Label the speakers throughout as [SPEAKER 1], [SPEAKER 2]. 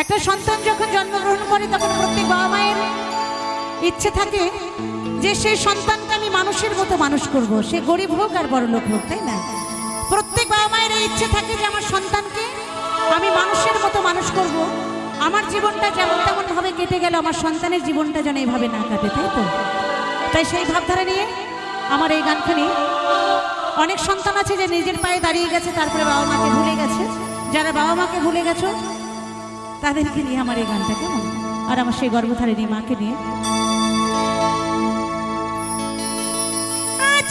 [SPEAKER 1] একটা সন্তান যখন জন্মগ্রহণ করে তখন প্রত্যেক বাবা মায়ের ইচ্ছে থাকে যে সেই সন্তানকে আমি মানুষের মতো মানুষ করব, সে গরিব হোক আর বড় লোক হোক, তাই না? প্রত্যেক বাবা মায়ের ইচ্ছে থাকে যে আমার সন্তানকে আমি মানুষের মতো মানুষ করব, আমার জীবনটা যেমন তেমন ভাবে কেটে গেল, আমার সন্তানের জীবনটা যেন এইভাবে না কাটে, তাই তো? তাই সেই ভাবধারা নিয়ে আমার এই গানখানি। অনেক সন্তান আছে যে নিজের পায়ে দাঁড়িয়ে গেছে, তারপরে বাবা মাকে ভুলে গেছে। যারা বাবা মাকে ভুলে গেছো তাদেরকে নিয়ে আমার এই গানটা, কেমন? আর আমার সেই গর্ভধারিণী মাকে নিয়ে।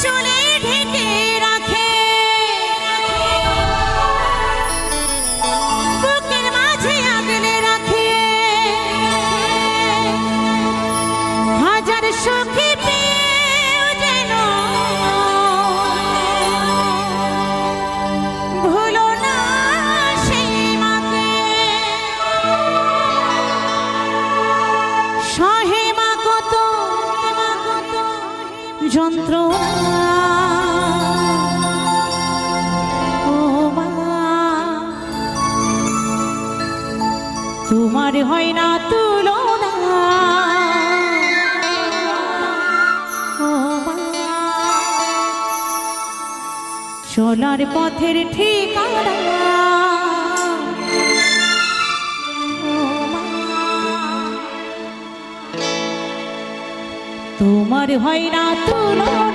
[SPEAKER 1] চলে ঢেকে রাখে বুকের মাঝে আগলে রাখে, হাজার সখী পেয়েও যেন ভুলো না সেই মাকে। সহে মা কত যন্ত্রণা, তোমার হয় না তুলনা। চলার পথের ঠিকানা তোমার হয় না তুলনা।